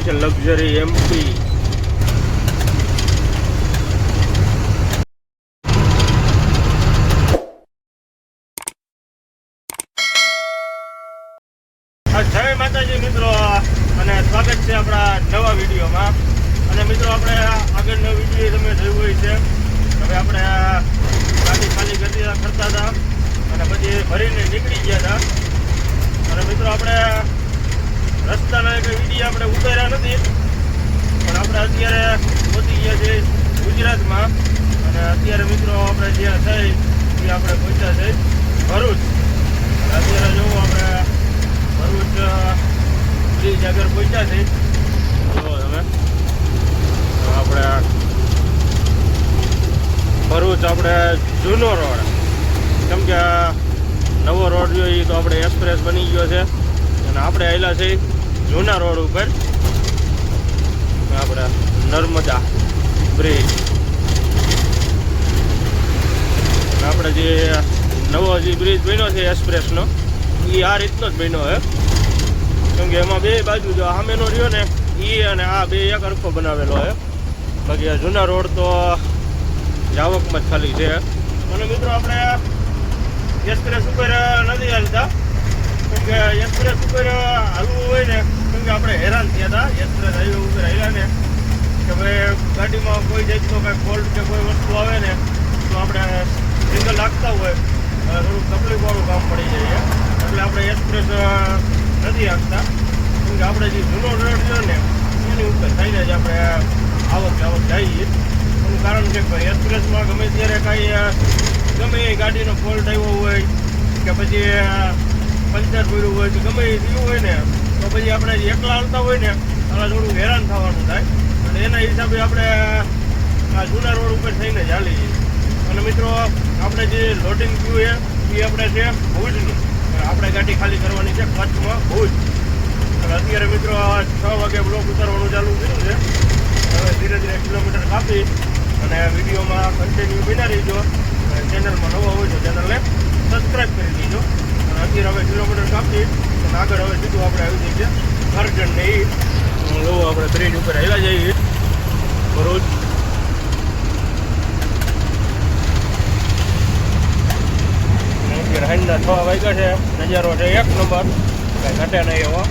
છે luxury MP. જય માતાજી મિત્રો, અને સ્વાગત છે આપણા નવા વિડીયોમાં. અને મિત્રો આપણે આગળનો વિડીયો તમે જોયું હોય છે. હવે આપણે ગાડી ખાલી કરતા હતા અને પછી ભરીને નીકળી ગયા હતા. અને મિત્રો આપણે રસ્તાના એક વિડીયો આપણે ઉતાર્યા નથી, પણ આપણે અત્યારે પહોંચી ગયા છે ગુજરાતમાં. અને અત્યારે મિત્રો આપણે જ્યાં થઈ એ આપણે પહોંચ્યા છે ભરૂચ. અત્યારે જોવું આપણે ભરૂચ બ્રિજ આગળ પહોંચ્યા છે. જો તમે આપણે ભરૂચ આપણે જૂનો રોડ, કેમ કે નવો રોડ જોઈએ તો આપણે એક્સપ્રેસ બની ગયો છે અને આપણે આવેલા છે જૂના રોડ ઉપર. આપણે નર્મદા બ્રિજ, આપણે જે નવો જે બ્રિજ બન્યો છે એક્સપ્રેસનો એ આ રીતનો જ બન્યો છે. કેમ કે એમાં બે બાજુ જો સામેનો રહ્યો ને એ અને આ બે એક અરખો બનાવેલો છે. બાકી આ જૂના રોડ તો જાવકમાં જ ખાલી છે. અને મિત્રો આપણે એક્સપ્રેસ ઉપર નથી હાલતા, કેમ કે એક્સપ્રેસ ઉપર હાલવું હોય ને, કેમ કે આપણે હેરાન થયા હતા એક્સપ્રેસ હાઈવે ઉપર હાલ્યા ને, કે ભાઈ ગાડીમાં કોઈ જાતનો કાંઈ ફોલ્ટ કે કોઈ વસ્તુ આવે ને તો આપણે સિંગલ લાગતા હોય થોડું તકલીફવાળું કામ પડી જાય. એટલે આપણે એક્સપ્રેસ નથી હાંકતા, કેમ કે આપણે જે જૂનો રોડ છે ને એની ઉપર થઈને જ આપણે આવક જઈએ. એનું કારણ છે કે એક્સપ્રેસમાં ગમે ત્યારે કાંઈ ગમે એ ગાડીનો ફોલ્ટ આવ્યો હોય કે પછી પંચર પડ્યું હોય કે ગમે એ થયું હોય ને તો પછી આપણે એકલા હાલતા હોય ને એટલે થોડું હેરાન થવાનું થાય. અને એના હિસાબે આપણે આ જૂના રોડ ઉપર થઈને જ હાલી જઈએ. અને મિત્રો આપણે જે લોડિંગ થયું એ આપણે છે ભુજનું, આપણે ગાડી ખાલી કરવાની છે કચ્છમાં ભુજ. અને અત્યારે મિત્રો 6 વાગે બ્લોક ઉતારવાનું ચાલુ કર્યું છે. હવે ધીરે ધીરે કિલોમીટર કાપી અને વિડીયોમાં કન્ટિન્યુ બના રહીજો. ચેનલમાં નવો હોય તો ચેનલને સબસ્ક્રાઈબ કરી દીજો. અને અત્યારે હવે કિલોમીટર કાપી અને આગળ હવે સીધું આપણે આવી જઈએ કરજણ ને એ આપણે બ્રિજ ઉપર હેલા જઈએ ભરૂચ. સાંજના 6 વાગ્યા છે. નજારો છે એક નંબર, કાંઈ ઘટે નહીં એવો.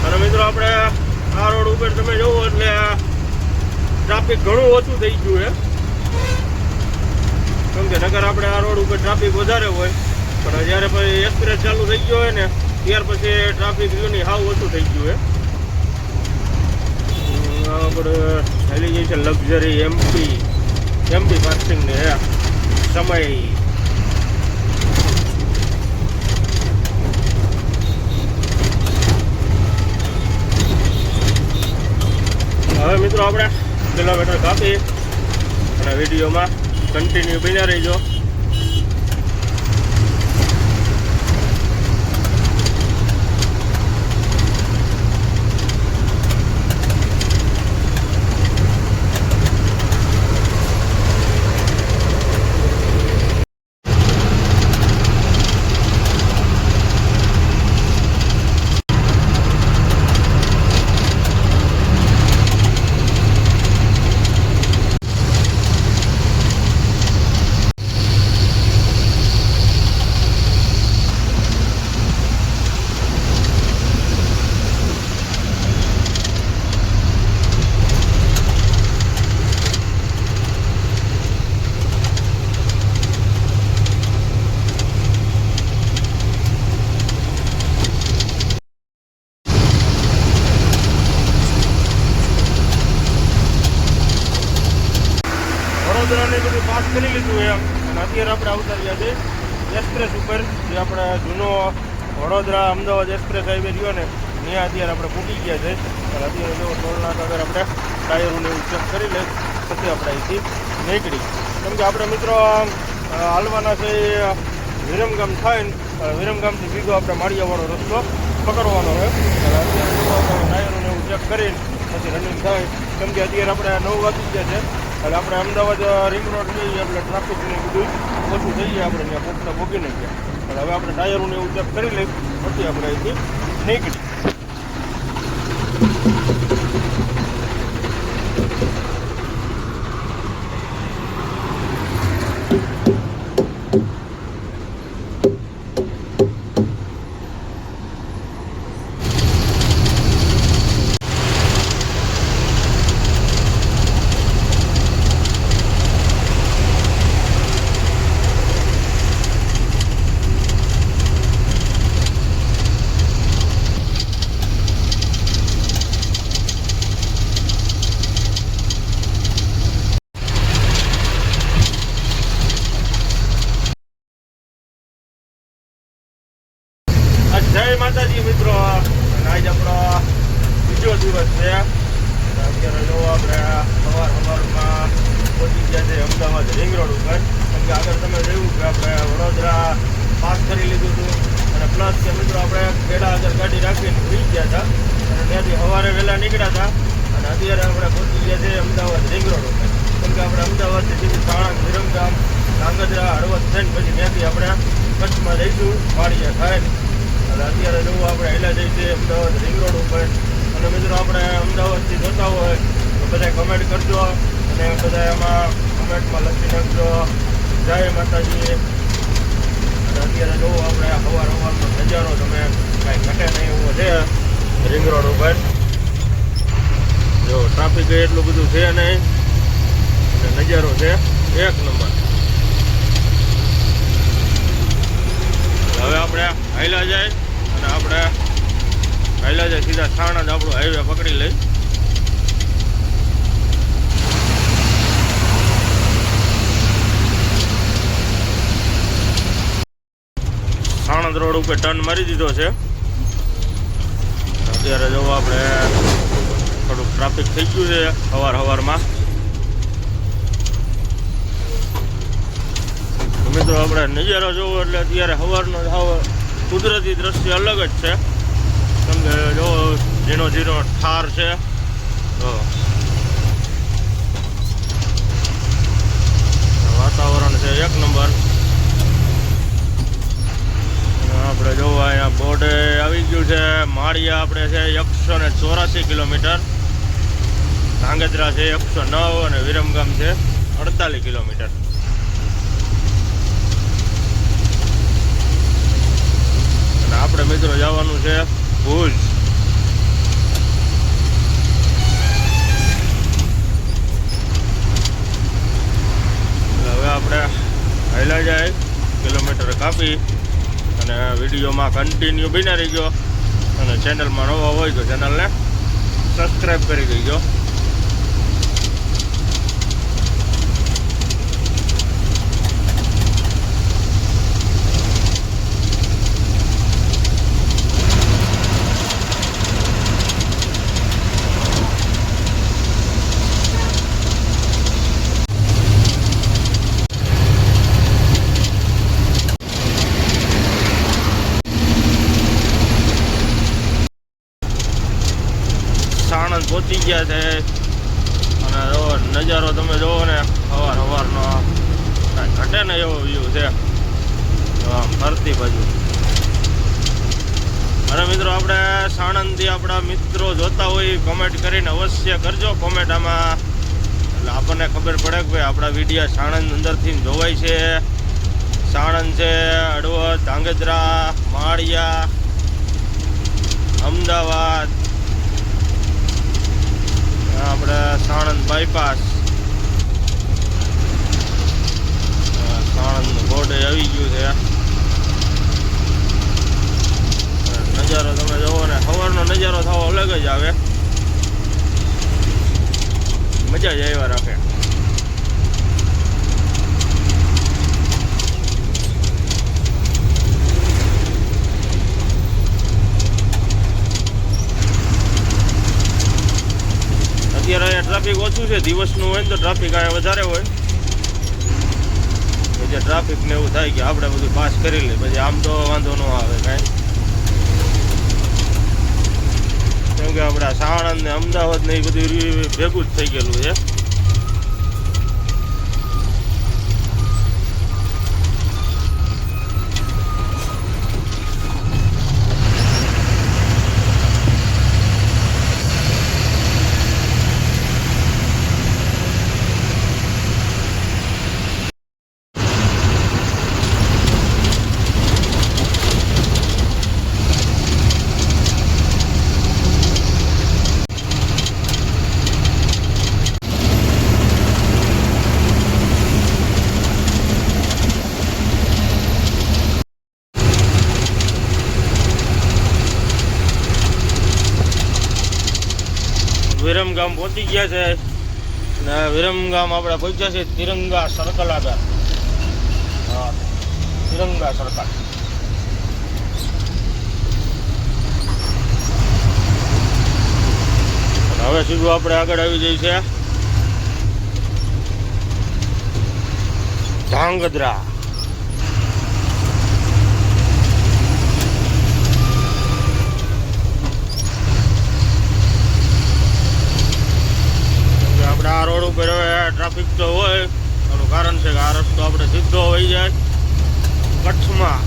અને મિત્રો આપણે આ રોડ ઉપર તમે જોવો એટલે ટ્રાફિક ઘણું ઓછું થઈ ગયું છે. કેમ કે નગર આપણે આ રોડ ઉપર ટ્રાફિક વધારે હોય, પણ જ્યારે પછી એક્સપ્રેસ ચાલુ થઈ ગયો હોય ને ત્યાર પછી ટ્રાફિક ની હાવ ઓછું થઈ ગયું છે. આપણે ચાલી જઈએ છે લક્ઝરી એમપી પાર્કિંગ ને સમય. હવે મિત્રો આપણે કિલોમીટર કાપી અને વિડીયોમાં કન્ટિન્યુ બન્યા રહીજો. વડોદરાને બધું પાસ કરી લીધું એમ. અને અત્યારે આપણે આવતા રહ્યા છે એક્સપ્રેસ ઉપર, જે આપણે જૂનો વડોદરા અમદાવાદ એક્સપ્રેસ હાઈવે રહ્યો ને ત્યાં અત્યારે આપણે પૂકી ગયા છે. અને અત્યારે જો ટોલનાક આગળ આપણે ટાયરોને એવું ચેક કરી લે પછી આપણે અહીંથી નીકળી. કેમ કે આપણે મિત્રો હાલવાના છે વિરમગામ થાય ને, વિરમગામથી સીધો આપણે માળિયાવાળો રસ્તો પકડવાનો હોય. અને અત્યારે ટાયરોને એવું ચેક કરીને પછી રનિંગ થાય. કેમ કે અત્યારે આપણે 9 વાગી ગયા છે. એટલે આપણે અમદાવાદ રિંગ રોડ જઈએ એટલે ટ્રાફિકને બધું ઓછું થઈ જાય, આપણે ત્યાં પહોંચતા ભોગી નહીં ગયા. એટલે હવે આપણે ટાયરોને એવું ચેક કરી લઈએ પછી આપણે અહીંથી નીકળી. જય માતાજી મિત્રો, આજ આપણો બીજો દિવસ છે. અત્યારે જો આપણે સવારમાં પહોંચી ગયા છે અમદાવાદ રિંગ રોડ ઉપર. કેમ કે આગળ તમે જોયું કે આપણે વડોદરા પાસ કરી લીધું હતું અને પ્લસ કે મિત્રો આપણે પેલા આગળ ગાડી રાખીને ઉઈ ગયા હતા અને ત્યાંથી સવારે વહેલા નીકળ્યા હતા અને અત્યારે આપણે પહોંચી ગયા છે અમદાવાદ રિંગ રોડ ઉપર. કેમ કે આપણે અમદાવાદથી સીધી સાણંદ, વિરમગામ, ધાંગધ્રા, હળવદ થઈને પછી ત્યાંથી આપણે કચ્છમાં જઈશું વાડિયા થાય. એટલે અત્યારે જોવું આપણે હેલા જઈએ છીએ અમદાવાદ રિંગ રોડ ઉપર. અને મિત્રો આપણે અમદાવાદથી જોતા હોય તો બધા કમેન્ટ કરજો અને બધા એમાં કમેન્ટમાં લખી નાખજો જય માતાજી. અને અત્યારે જોવું આપણે સવારનો નજારો તમે કાંઈ ઘટે નહીં એવો છે રિંગ રોડ ઉપર. જો ટ્રાફિક એટલું બધું છે નહીં અને નજારો છે એક નંબર. હવે આપણે હાઈલા જાય અને આપણે હાઈલા જાય સીધા સાણંદ આપણું હાઈવે પકડી લઈ. સાણંદ રોડ ઉપર ટર્ન મારી દીધો છે. અત્યારે જો આપણે થોડુંક ટ્રાફિક થઈ ગયું છે સવારમાં. મિત્રો આપણે નજારો જોવો એટલે અત્યારે સવારનો કુદરતી દ્રશ્ય અલગ જ છે. કેમ કે જો ઝીણો ઝીણો ઠાર છે. તો વાતાવરણ છે એક નંબર. આપણે જોવો અહીંયા બોર્ડ આવી ગયું છે. માળિયા આપણે છે 184 કિલોમીટર, ધાંગધ્રા છે 109 અને વિરમગામ છે 48 કિલોમીટર. આપણે મિત્રો જવાનું છે ભુજ. હવે આપણે હાઈલા જાય કિલોમીટર કાપી અને વિડીયોમાં કન્ટિન્યુ બની રહી ગયો. અને ચેનલમાં નવા હોય તો ચેનલને સબસ્ક્રાઈબ કરી દેજો. સાણંદ પહોંચી ગયા છે અને નજારો તમે જોવો ને સવારનો કાંઈ ઘટે ને એવો વ્યૂ છે ફરતી બાજુ. અને મિત્રો આપણે સાણંદથી આપણા મિત્રો જોતા હોય કમેન્ટ કરીને અવશ્ય કરજો કોમેન્ટ આમાં, એટલે આપણને ખબર પડે કે ભાઈ આપણા વિડીયો સાણંદ અંદરથી જોવાય છે. સાણંદ છે, હળવદ, ધાંગધ્રા, માળિયા, અમદાવાદ, આપણે સાણંદ બાયપાસ, સાણંદનું બોર્ડ આવી ગયું છે. નજારો તમે જોવો ને સવારનો નજારો થવો અલગ જ આવે, મજા જ આવ્યા રાખે. અત્યારે અહીંયા ટ્રાફિક ઓછું છે, દિવસનું હોય ને તો ટ્રાફિક અહીંયા વધારે હોય. જે ટ્રાફિક ને એવું થાય કે આપણે બધું પાસ કરી લઈએ, પછી આમ તો વાંધો ન આવે કાંઈ. કેમ કે આપણે સાણંદ ને અમદાવાદ ને એ બધું ભેગું જ થઈ ગયેલું છે. વિરમગામ પહોંચી ગયા છે અને વિરમગામ આપણે પહોંચ્યા છે તિરંગા સર્કલ આગળ. હા, તિરંગા સર્કલ. હવે સીધું આપણે આગળ આવી જઈએ છે ધાંગધ્રા. આપણે આ રોડ ઉપર હવે ટ્રાફિક તો હોય, એનું કારણ છે કે આ રસ્તો આપણે સીધો વહી જાય કચ્છમાં.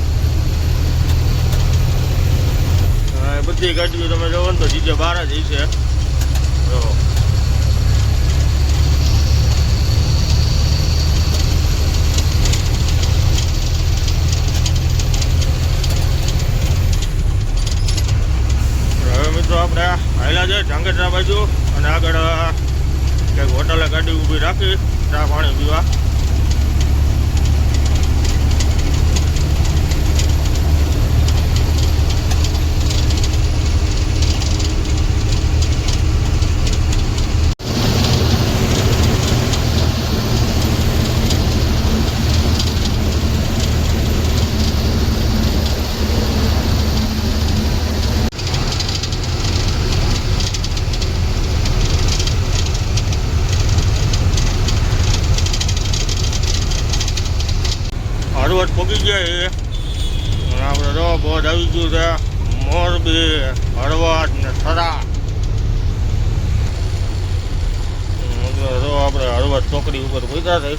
બધી ગાડીઓ તમે જોવો ને તો જીજે બહાર જ છે. હવે મિત્રો આપણે હાલ્યા છે ધાંગધ્રા બાજુ અને આગળ કંઈક હોટલે ગાડી ઊભી રાખી ચા પાણી પીવા. હળવદ પહોંચી ગયા છે અને આપણે જો બોધ આવી ગયું છે મોરબી, હળવદ ને થરા. જો આપણે હળવદ ચોકડી ઉપર પહોંચ્યા થઈ.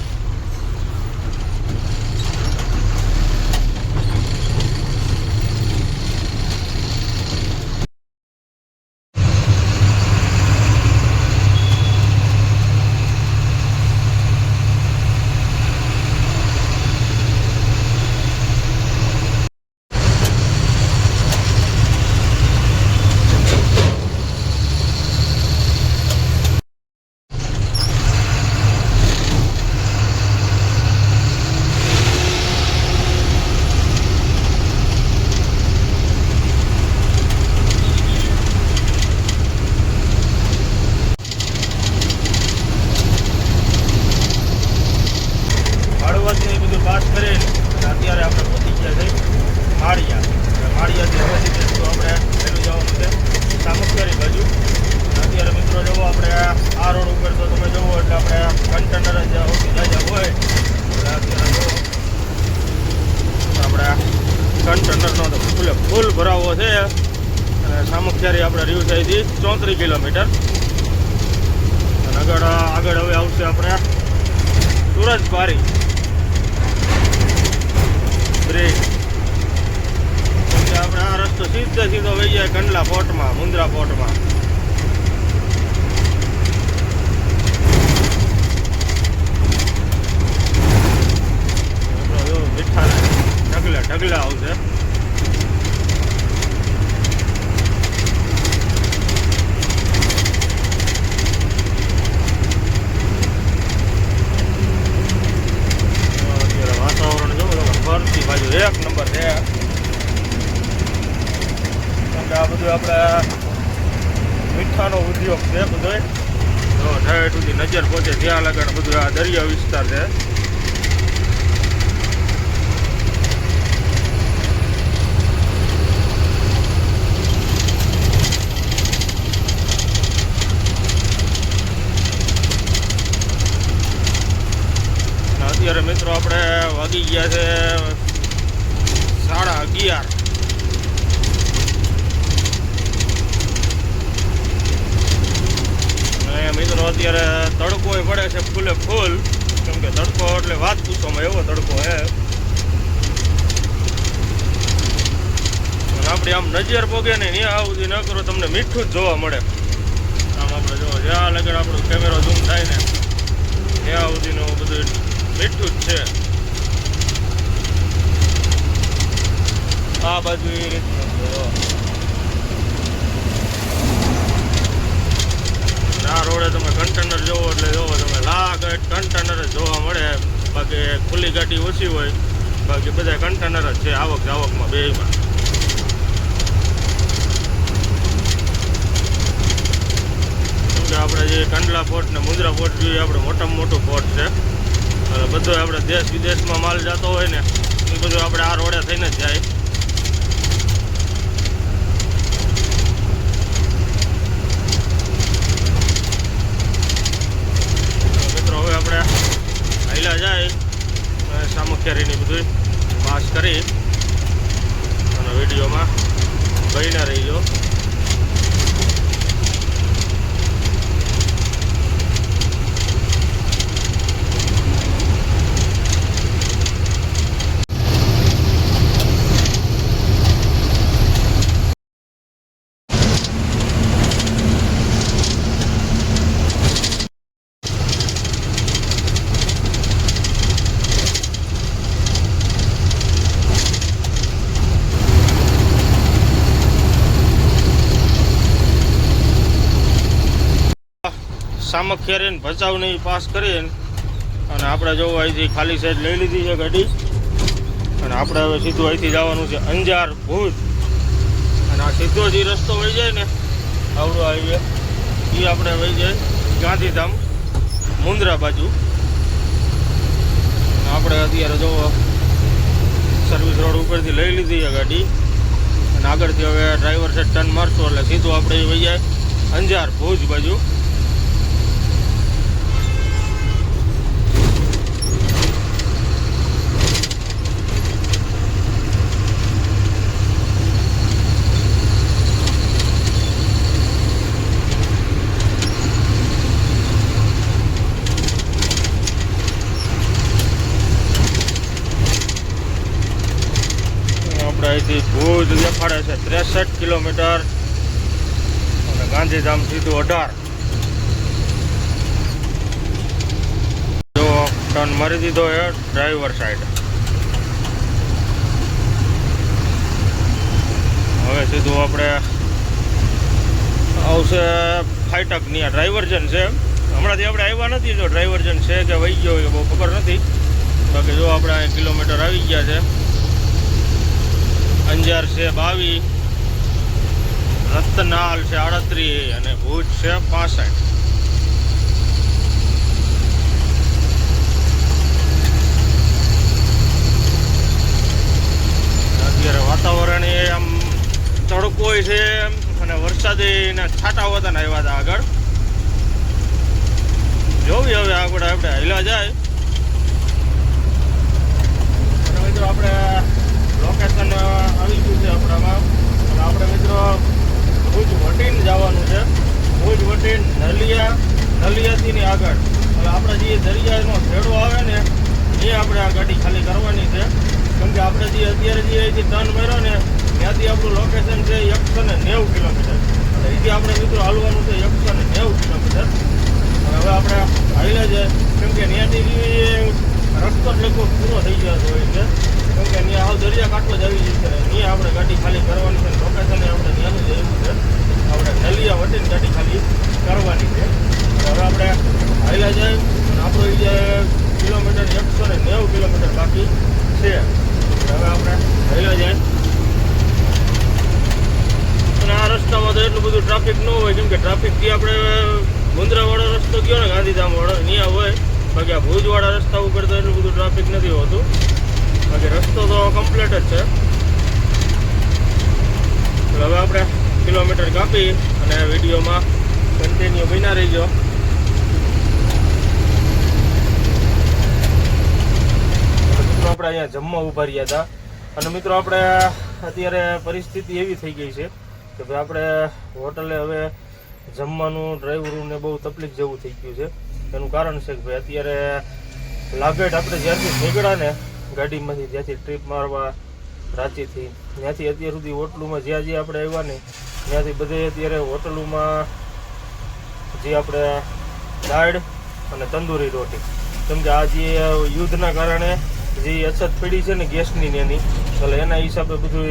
વાત કરીને અત્યારે આપણે પહોંચી ગયા છે માળિયા. માળિયાથી હવે સીધું આપણે પહેલું જવાનું છે સામખિયારી બાજુ. અત્યારે મિત્રો જુઓ આપણે આ રોડ ઉપર તો તમે જુઓ એટલે આપણે કન્ટેનર જ સૌથી જાજા હોય એટલે અત્યારે જુઓ આપણે કન્ટેનરનો તો ફૂલ ભરાવો છે. અને સામખિયારી આપણે રહ્યું છે 34 કિલોમીટર. અને આગળ હવે આવશે આપણે સુરજબારી બ્રિજ. આપણે આ રસ્તો સીધો વહી જાય કંડલા પોર્ટમાં, મુન્દ્રા પોર્ટમાં. મીઠા ઢગલા આવશે. ફરતી બાજુ એક નંબર છે. આ બધું આપણે મીઠાનો ઉદ્યોગ છે બધો. તો ઠેઠ સુધી નજર પહોંચે ત્યાં લગન બધું આ દરિયા વિસ્તાર છે. અત્યારે મિત્રો આપણે વાગી ગયા છે 11:30. અને મિત્રો અત્યારે તડકો પડે છે ફૂલે ફૂલ, કેમ કે તડકો એટલે વાત પૂછવામાં એવો તડકો છે. આપણી આમ નજર પોગે ને ત્યાં સુધી ન કરો તમને મીઠું જ જોવા મળે. આમ આપણે જો જ્યાં લગન આપણો કેમેરો ઝૂમ થાય ને ત્યાં સુધીનું બધું મીઠું જ છે. આ બાજુ એ રીતનું આ રોડે તમે કન્ટેનર જોવો એટલે જોવો તમે લાગટ કન્ટેનર જ જોવા મળે. બાકી ખુલ્લી ગાડી ઓછી હોય, બાકી બધા કન્ટેનર જ છે આવક જાવકમાં બેયમાં. કંડલા પોર્ટ ને મુન્દ્રા પોર્ટ જોઈએ આપણે મોટામાં મોટું પોર્ટ છે અને બધું આપણે દેશ વિદેશમાં માલ જતો હોય ને એ બધું આપણે આ રોડે થઈને જ જાય. મિત્રો હવે આપણે હાઈલા જાય સામખિયારીની બધું પાસ કરી અને વિડીયોમાં બહીના રહીજો. સામખિયારી ભચાઉની પાસ કરીને અને આપણે જોવું અહીંથી ખાલી સાઈડ લઈ લીધી છે ગાડી અને આપણે હવે સીધું અહીંથી જવાનું છે અંજાર ભુજ અને આ સીધો જે રસ્તો વહી જાય ને આવડો હાઈવે એ આપણે વહી જાય ગાંધીધામ મુન્દ્રા બાજુ. આપણે અત્યારે જોવો સર્વિસ રોડ ઉપરથી લઈ લીધી છે ગાડી અને આગળથી હવે ડ્રાઈવર સાઈડ ટર્ન મારશો એટલે સીધું આપણે વહી જાય અંજાર ભુજ બાજુ. અહીંથી ભુજ દેખાડે છે 63 કિલોમીટર અને ગાંધીધામ સીધું 18. જો ટર્ન મારી દીધો છે ડ્રાઈવર સાઈડ. હવે સીધું આપણે આવશે ફાટકની આ ડ્રાઈવર્જન છે. હમણાંથી આપણે આવ્યા નથી, જો ડ્રાઈવર્જન છે કે વહી ગયો એ બહુ ખબર નથી. બાકી જો આપણે અહીં કિલોમીટર આવી ગયા છે. અંજાર છે 22, રતનાલ છે 38 અને ભુજ છે 65. અત્યારે વાતાવરણ એ આમ તડકો છે અને વરસાદીના છાંટા વતન આવ્યા હતા આગળ. જોવી હવે આપણે હાલ્યા જાય. મિત્રો આપણે લોકેશન આવી ગયું છે આપણામાં અને આપણે મિત્રો ભુજ વટીન જવાનું છે. ભુજ વટીન નલિયાથી ની આગળ એટલે આપણે જે દરિયાનો છેડો આવે ને એ આપણે આ ગાડી ખાલી કરવાની છે. કેમ કે આપણે જે અત્યારે જે અહીંથી ટર્ન માર્યો ને ત્યાંથી આપણું લોકેશન છે 190 કિલોમીટર. અહીંથી આપણે મિત્રો હાલવાનું છે 190 કિલોમીટર. હવે આપણે હાલ્યા છે કેમ કે ત્યાંથી રસ્તો જ લગભગ પૂરો થઈ જતો હોય છે. કેમ કે ત્યાં હાલ દરિયા કાંઠો જ આવી જશે. ત્યાં આપણે ગાડી ખાલી કરવાની છે. લોકેશન આપણે ત્યાંનું જ આવ્યું છે. આપણે નલિયા વટીને ગાડી ખાલી કરવાની છે. હવે આપણે હાલ્યા જાય અને આપણો એ જે કિલોમીટર 190 કિલોમીટર બાકી છે. હવે આપણે હાલ્યા જાય અને આ રસ્તામાં તો એટલું બધું ટ્રાફિક ન હોય. કેમ કે ટ્રાફિક જે આપણે મુન્દ્રાવાળો રસ્તો ગયો ને ગાંધીધામવાળો ત્યાં હોય. બાકી આ ભુજવાળા રસ્તા ઉપર તો એટલું બધું ટ્રાફિક નથી હોતું. બાકી રસ્તો તો કમ્પ્લીટ જ છે. હવે આપણે કિલોમીટર કાપી અને વિડીયોમાં કન્ટિન્યુ બન્યા રહીજો. મિત્રો આપણે અહીંયા જમવા ઊભા રહ્યા હતા અને મિત્રો આપણે અત્યારે પરિસ્થિતિ એવી થઈ ગઈ છે કે ભાઈ આપણે હોટલે હવે જમવાનું ડ્રાઈવરોને બહુ તકલીફ જેવું થઈ ગયું છે. એનું કારણ છે કે ભાઈ અત્યારે લાગેટ આપણે જ્યાંથી નીકળ્યા ને ગાડીમાંથી, જ્યાંથી ટ્રીપ મારવા રાંચીથી, ત્યાંથી અત્યાર સુધી હોટલોમાં જ્યાં આપણે આવ્યા ને ત્યાંથી બધે અત્યારે હોટલોમાં જે આપણે દાળ અને તંદૂરી રોટી. કેમ કે આ જે યુદ્ધના કારણે જે અછત પડી છે ને ગેસની એની, એટલે એના હિસાબે બધું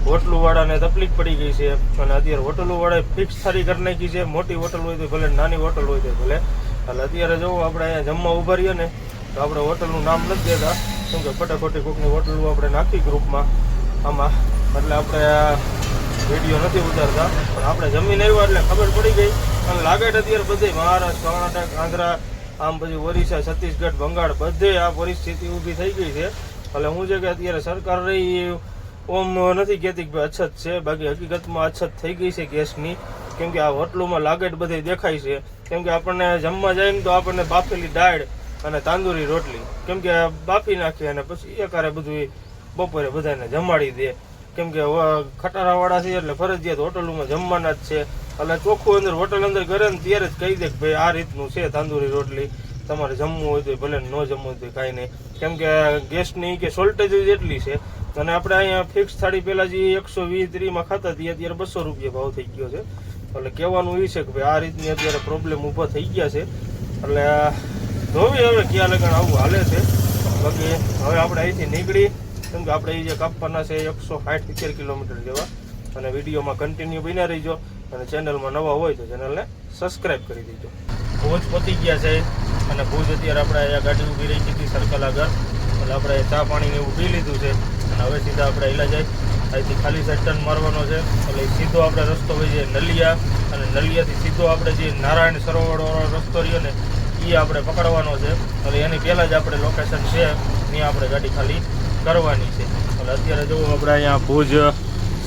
હોટલોવાળાને તકલીફ પડી ગઈ છે. અને અત્યારે હોટલોવાળાએ ફિક્સ થાળી કરી નાખી છે. મોટી હોટલ હોય તો ભલે, નાની હોટલ હોય તો ભલે. એટલે અત્યારે જો આપણે અહીંયા જમવા ઊભા રહીએ ને તો આપણે હોટલનું નામ નથી દેતા. કેમ કે ખોટા ખોટી કોઈકની હોટલો આપણે નાખી ગ્રુપમાં આમાં, એટલે આપણે વિડીયો નથી ઉતારતા, પણ આપણે જમીન આવ્યા એટલે ખબર પડી ગઈ. અને લાગે છે અત્યારે બધે મહારાષ્ટ્ર, કર્ણાટક, આંધ્રા, આમ પછી ઓરિસ્સા, છત્તીસગઢ, બંગાળ બધે આ પરિસ્થિતિ ઊભી થઈ ગઈ છે. એટલે શું છે કે અત્યારે સરકાર રહી ઓમ નથી કહેતી કે અછત છે, બાકી હકીકતમાં અછત થઈ ગઈ છે ગેસની. કેમ કે આ હોટલોમાં લાગેટ બધે દેખાય છે. કેમ કે આપણને જમવા જાય ને તો આપણને બાફેલી દાળ અને તાંદુરી રોટલી કેમ કે બાફી નાખી અને પછી એકારે બધું બપોરે બધાને જમાડી દે. કેમ કે ખટારાવાળા છે એટલે ફરજિયાત હોટલોમાં જમવાના જ છે. એટલે ચોખ્ખું અંદર હોટલ અંદર કરે ને ત્યારે જ કહી દે કે ભાઈ આ રીતનું છે તાંદુરી રોટલી, તમારે જમવું હોય તો ભલે ન જમવું હોય તો કાંઈ નહીં. કેમ કે ગેસની કે શોર્ટેજ જ એટલી છે. અને આપણે અહીંયા ફિક્સ થાળી પહેલાં જે 120-130માં ખાતા હતી અત્યારે 200 રૂપિયા ભાવ થઈ ગયો છે. એટલે કહેવાનું એ છે કે ભાઈ આ રીતની અત્યારે પ્રોબ્લેમ ઊભા થઈ ગયા છે. એટલે જોવી હવે ક્યાં લગન આવું હાલે છે. બાકી હવે આપણે અહીંથી નીકળી, કેમ કે આપણે એ જે કાપવાના છે 160-70 કિલોમીટર જેવા. અને વિડીયોમાં કન્ટિન્યુ બન્યા રહીજો. અને ચેનલમાં નવા હોય તો ચેનલને સબસ્ક્રાઈબ કરી દેજો. ભુજ પહોંચી ગયા છે અને ભુજ અત્યારે આપણે અહીંયા ગાડી ઊભી રહી હતી સર્કલ આગળ. એટલે આપણે ચા પાણીને એવું પી લીધું છે અને હવે સીધા આપણે હેલા જાય. અહીંથી ખાલી સાઈડ ટર્ન મારવાનો છે એટલે સીધો આપણે રસ્તો હોય છે નલિયા, અને નલિયાથી સીધો આપણે જે નારાયણ સરોવરવાળો રસ્તો રહ્યો ને એ આપણે પકડવાનો છે. એટલે એની પહેલાં જ આપણે લોકેશન છે ત્યાં આપણે ગાડી ખાલી કરવાની છે. એટલે અત્યારે જુઓ આપણે અહીંયા ભુજ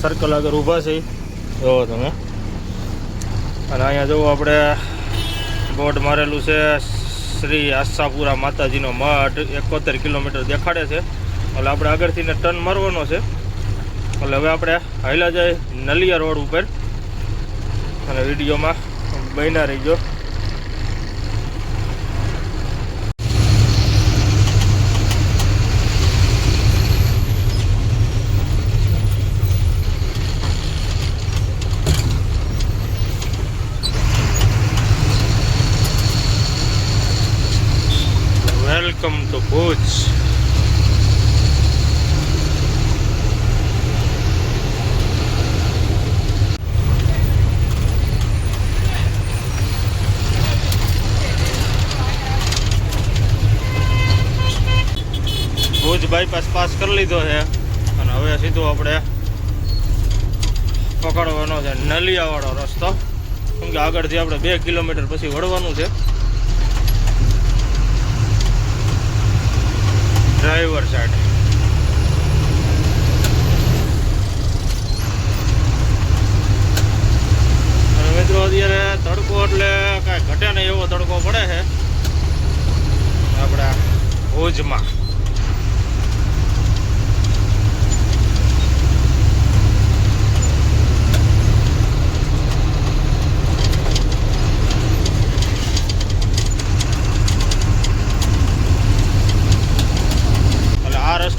સર્કલ આગળ ઊભા છે જુઓ તમે. અને અહીંયા જુઓ આપણે બોર્ડ મારેલું છે શ્રી આશાપુરા માતાજીનો મઠ, 71 કિલોમીટર દેખાડે છે. એટલે આપણે આગળથી ટર્ન મારવાનો છે. એટલે હવે આપણે હાલ્યા જાય નલિયા રોડ ઉપર અને વિડીયોમાં બન્યા રહીજો. Welcome to Bhuj. Bhuj bypass pass કરી લીધો છે અને હવે સીધો આપણે પકડવાનો છે નલિયાવાળો રસ્તો. કેમ કે આગળથી આપણે 2 કિલોમીટર પછી વળવાનું છે. ડ્રાઈવર સાઈડ અને મિત્રો અત્યારે તડકો એટલે કાંઈ ઘટે નહીં એવો તડકો પડે છે આપણા ભુજમાં.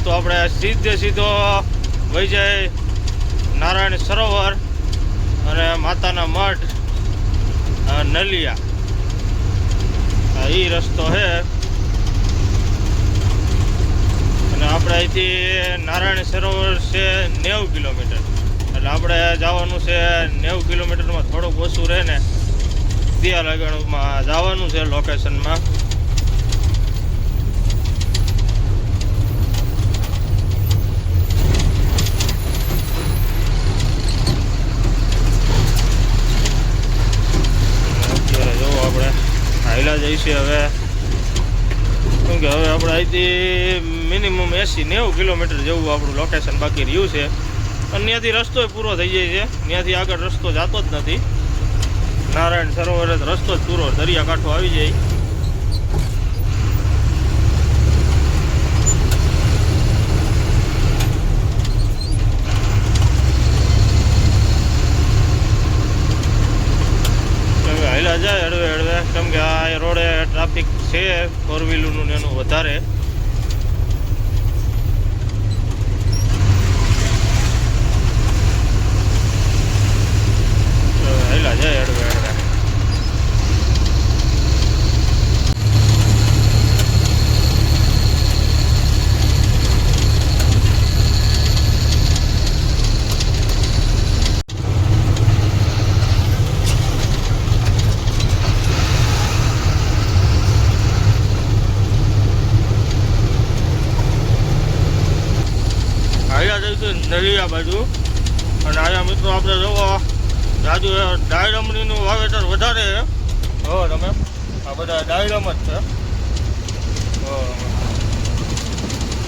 તો આપણે સીધો વહી જાય નારાયણ સરોવર અને માતાના મઠ નલિયા, એ રસ્તો છે. અને આપણે અહીંથી નારાયણ સરોવર છે 90 કિલોમીટર. એટલે આપણે જવાનું છે 90 કિલોમીટરમાં થોડુંક ઓછું રહે ને ત્યાં લગણમાં જવાનું છે લોકેશનમાં. હાઈલા જઈશે હવે. કેમ કે હવે આપણે અહીંથી મિનિમમ 80-90 કિલોમીટર જેવું આપણું લોકેશન બાકી રહ્યું છે. અને ત્યાંથી રસ્તો પૂરો થઈ જાય છે. ત્યાંથી આગળ રસ્તો જતો જ નથી. નારાયણ સરોવર રસ્તો જ પૂરો, દરિયાકાંઠો આવી જાય. હાઈલા જાય હળવે હળવે. કેમ કે આ રોડે ટ્રાફિક છે 4 વ્હીલરનું એનું વધારે. હાઈલા જાય હળવે હળવે. નલિયા બાજુ અને આયા મિત્રો તો આપણે જોવો જાજુ ડાયરમણીનું વાવેતર વધારે છે. જો તમે આ બધા ડાયરમ જ છે.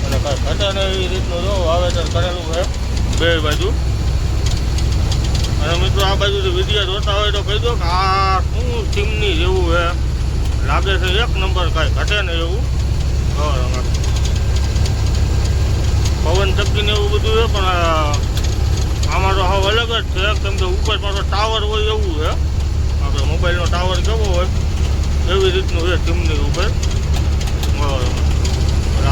અને કાંઈ ઘટે ને એ રીતનું જો વાવેતર કરેલું છે બે બાજુ. અને મિત્રો આ બાજુથી વિડીયો જોતા હોય તો કહી દો કે આ શું ચીમની જેવું છે, લાગે છે એક નંબર, કાંઈ ઘટે ને એવું. પવન ચક્કીને એવું બધું છે, પણ આમાં તો હાવ અલગ જ છે. કેમ કે ઉપર પાછો ટાવર હોય એવું છે, આપણે મોબાઈલનો ટાવર કેવો હોય એવી રીતનું છે ચીમની ઉપર.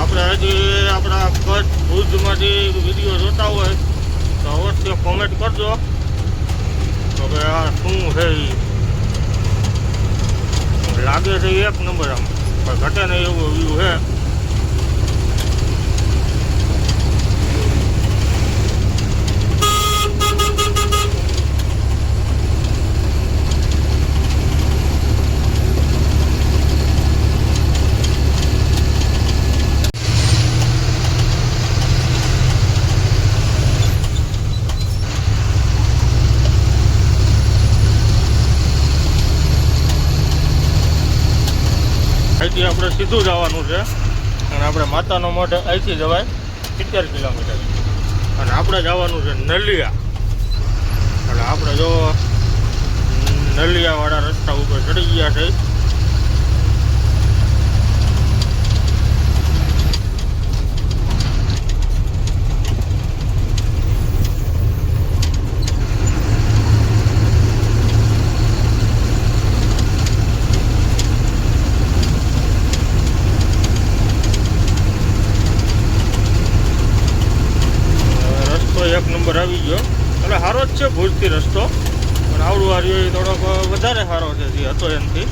આપણે હજી આપણા કચ્છ ભુજમાંથી વિડીયો જોતા હોય તો અવશ્ય કોમેન્ટ કરજો તો કે આ શું છે. એ લાગે છે એક નંબર, આમ પણ ઘટે ને એવું વ્યૂ છે. અહીંથી આપણે સીધું જવાનું છે અને આપણે માતાનો મઢ અહીંથી જવાય 70 કિલોમીટર અને આપણે જવાનું છે નલિયા. એટલે આપણે જો નલિયાવાળા રસ્તા ઉપર ચડી ગયા છે. એક નંબર આવી ગયો એટલે સારો જ છે ભુજથી રસ્તો, પણ આવડું હાર્યો થોડોક વધારે સારો છે જે હતો એનાથી.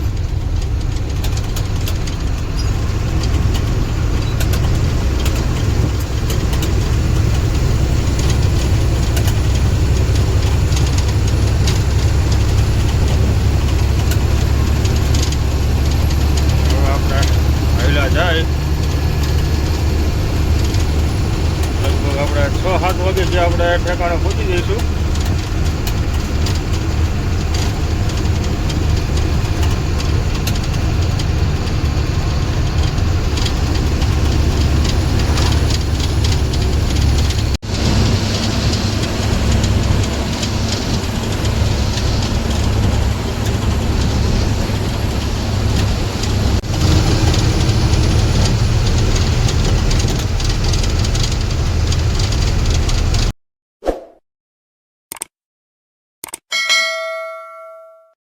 આપણે હાઈલા જાય લગભગ આપણે 6-7 વાગે જે આપણે ઠેકાણે પહોંચી જઈશું.